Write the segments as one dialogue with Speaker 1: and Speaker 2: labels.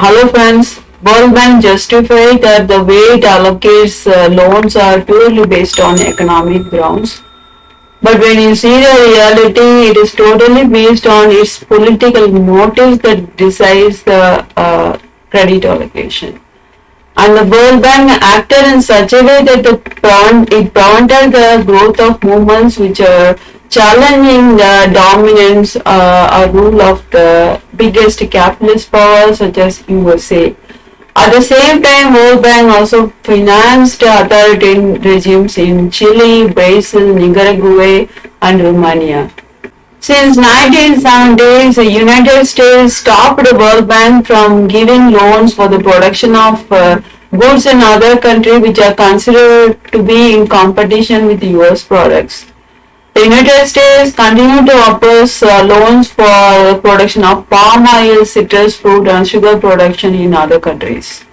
Speaker 1: Hello friends, World Bank justified that the way it allocates loans are purely based on economic grounds. But when you see the reality, it is totally based on its political motives that decides the credit allocation. And the World Bank acted in such a way that it prevented the growth of movements which are challenging the dominance or rule of the biggest capitalist power such as USA. At the same time, World Bank also financed authoritarian regimes in Chile, Brazil, Nicaragua, and Romania. Since 1970s, the United States stopped the World Bank from giving loans for the production of goods in other countries which are considered to be in competition with US products. The United States continued to offer loans for the production of palm oil, citrus fruit, and sugar production in other countries.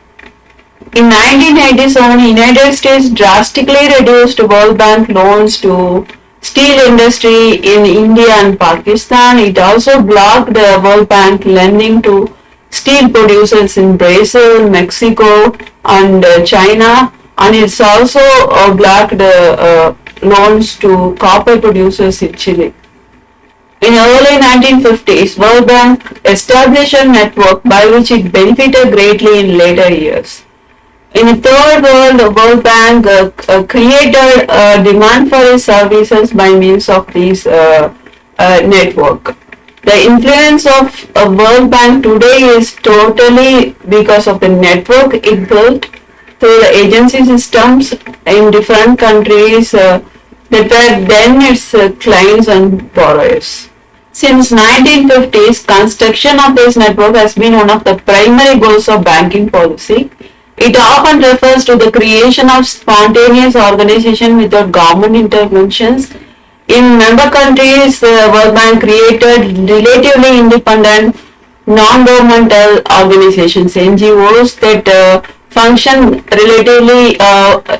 Speaker 1: In 1987, the United States drastically reduced World Bank loans to steel industry in India and Pakistan. It also blocked the World Bank lending to steel producers in Brazil, Mexico, and China, and it's also blocked loans to copper producers in Chile. In early 1950s, World Bank established a network by which it benefited greatly in later years. In the third world, the World Bank created a demand for its services by means of this network. The influence of a World Bank today is totally because of the network it built through the agency systems in different countries that were then its clients and borrowers. Since 1950s, construction of this network has been one of the primary goals of banking policy. It often refers to the creation of spontaneous organization without government interventions. In member countries, the World Bank created relatively independent non-governmental organizations, NGOs, that function relatively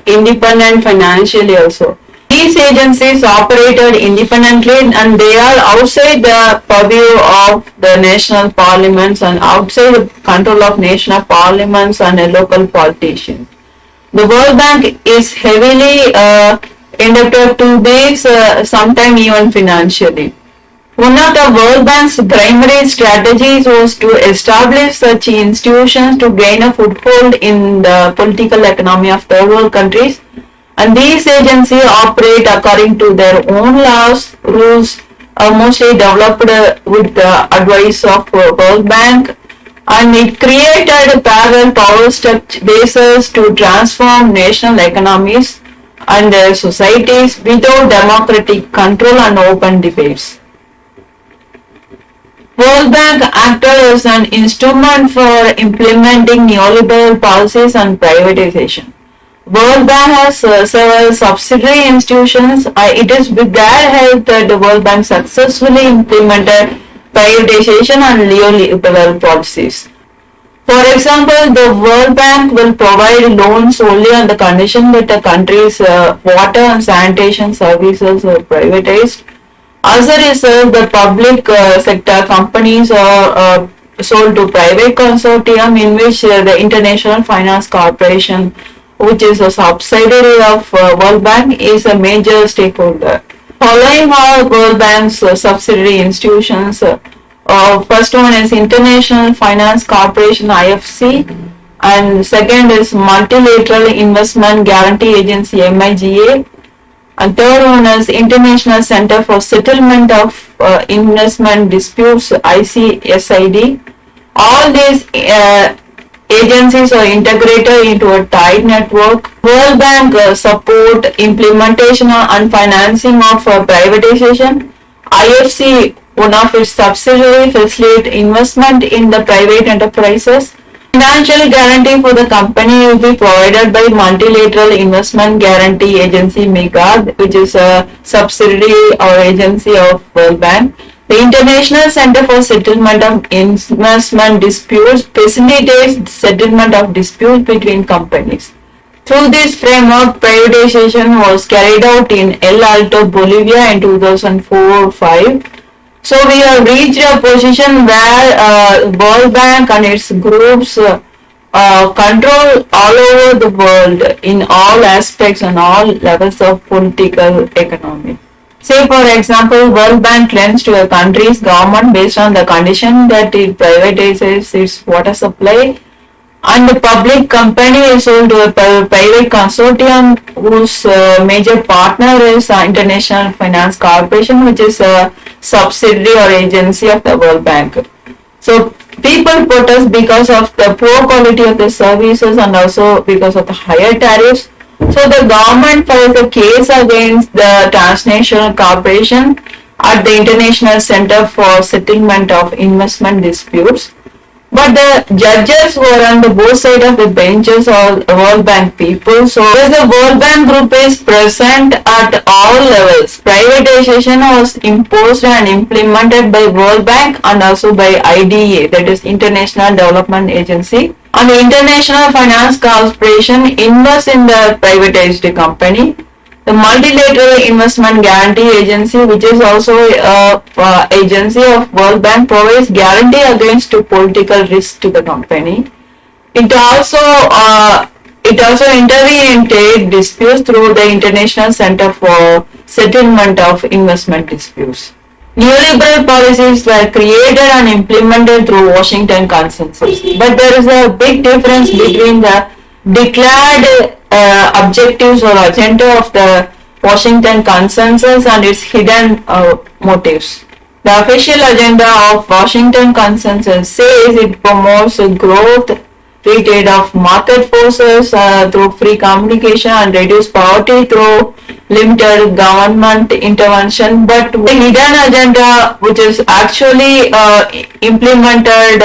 Speaker 1: independent financially also. These agencies operated independently and they are outside the purview of the national parliaments and outside the control of national parliaments and local politicians. The World Bank is heavily indebted to this, sometimes even financially. One of the World Bank's primary strategies was to establish such institutions to gain a foothold in the political economy of third world countries, and these agencies operate according to their own laws, rules, mostly developed with the advice of World Bank, and it created parallel power bases to transform national economies and their societies without democratic control and open debates. World Bank acted as an instrument for implementing neoliberal policies and privatization. World Bank has several subsidiary institutions. It is with their help that the World Bank successfully implemented privatization and neoliberal policies. For example, the World Bank will provide loans only on the condition that the country's water and sanitation services are privatized. As a result, the public sector companies are sold to private consortium in which the International Finance Corporation, which is a subsidiary of World Bank, is a major stakeholder. Following all World Bank's subsidiary institutions, first one is International Finance Corporation (IFC), and second is Multilateral Investment Guarantee Agency (MIGA), and third one is International Center for Settlement of Investment Disputes (ICSID). All these agencies are integrated into a tight network. World Bank support implementation and financing of privatization. IFC, one of its subsidiaries, facilitate investment in the private enterprises. Financial guarantee for the company will be provided by Multilateral Investment Guarantee Agency (MIGA), which is a subsidiary or agency of World Bank. The International Center for Settlement of Investment Disputes facilitates settlement of disputes between companies. Through this framework, privatization was carried out in El Alto, Bolivia in 2004-5. So we have reached a position where World Bank and its groups control all over the world in all aspects and all levels of political economy. Say for example, World Bank lends to a country's government based on the condition that it privatizes its water supply, and the public company is sold to a private consortium whose major partner is International Finance Corporation, which is a subsidiary or agency of the World Bank. So people protest because of the poor quality of the services and also because of the higher tariffs. So the government filed a case against the transnational corporation at the International Center for Settlement of Investment Disputes. But the judges were on the both sides of the benches or World Bank people. So as the World Bank group is present at all levels, privatization was imposed and implemented by World Bank and also by IDA, that is International Development Agency. And the International Finance Corporation invests in the privatized company. The Multilateral Investment Guarantee Agency, which is also a agency of World Bank, provides guarantee against political risk to the company. It also intervenes in trade disputes through the International Center for Settlement of Investment Disputes. Neoliberal policies were created and implemented through Washington Consensus. But there is a big difference between the declared objectives or agenda of the Washington Consensus and its hidden motives. The official agenda of Washington Consensus says it promotes growth, free trade of market forces through free communication, and reduce poverty through limited government intervention. But the hidden agenda, which is actually implemented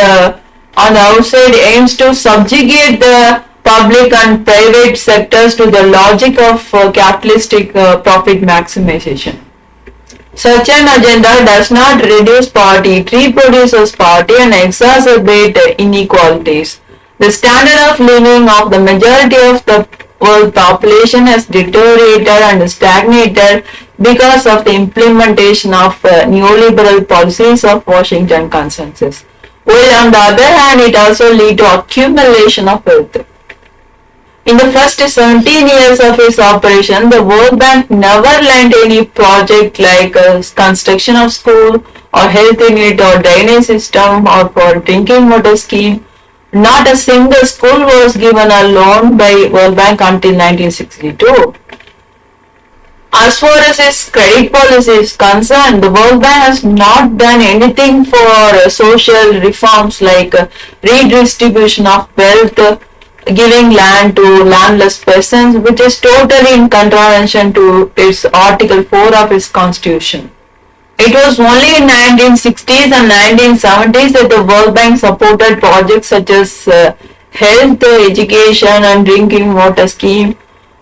Speaker 1: on the outside, aims to subjugate the public and private sectors to the logic of capitalistic profit maximization. Such an agenda does not reduce poverty, it reproduces poverty and exacerbates inequalities. The standard of living of the majority of the world population has deteriorated and stagnated because of the implementation of neoliberal policies of Washington Consensus. While on the other hand, it also leads to accumulation of wealth. In the first 17 years of its operation, the World Bank never lent any project like construction of school or health unit or drainage system or for drinking water scheme. Not a single school was given a loan by World Bank until 1962. As far as its credit policy is concerned, the World Bank has not done anything for social reforms like redistribution of wealth, giving land to landless persons, which is totally in contravention to its Article 4 of its constitution. It was only in 1960s and 1970s that the World Bank supported projects such as health, education and drinking water scheme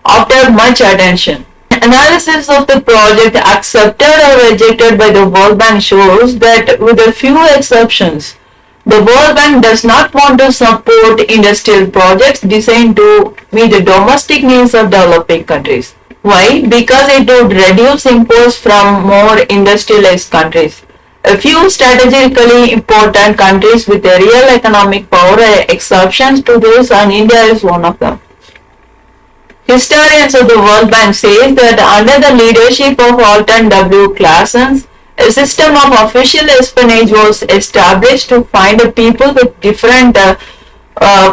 Speaker 1: after much attention. Analysis of the project accepted or rejected by the World Bank shows that with a few exceptions, the World Bank does not want to support industrial projects designed to meet the domestic needs of developing countries. Why? Because it would reduce imports from more industrialized countries. A few strategically important countries with a real economic power are exceptions to this, and India is one of them. Historians of the World Bank say that under the leadership of Alton W. Claessens, a system of official espionage was established to find people with different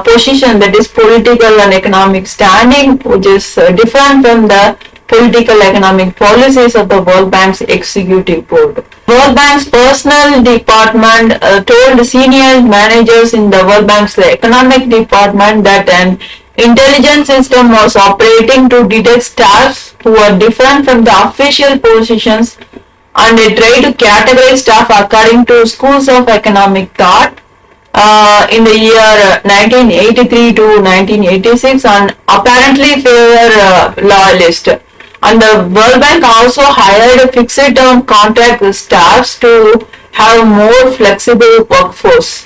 Speaker 1: position, that is political and economic standing, which is different from the political economic policies of the World Bank's executive board. World Bank's personnel department told senior managers in the World Bank's economic department that an intelligence system was operating to detect staffs who were different from the official positions, and they tried to categorize staff according to schools of economic thought in the year 1983 to 1986, and apparently favor loyalist. And the World Bank also hired fixed-term contract staffs to have more flexible workforce.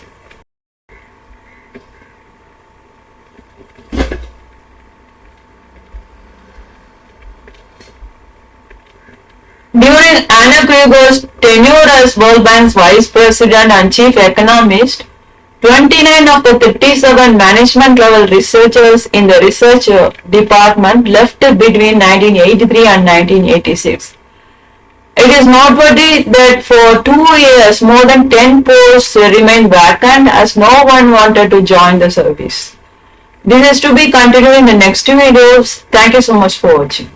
Speaker 1: During Anna Krieger's tenure as World Bank's vice president and chief economist, 29 of the 37 management level researchers in the research department left between 1983 and 1986. It is noteworthy that for 2 years more than 10 posts remained vacant as no one wanted to join the service. This is to be continued in the next videos. Thank you so much for watching.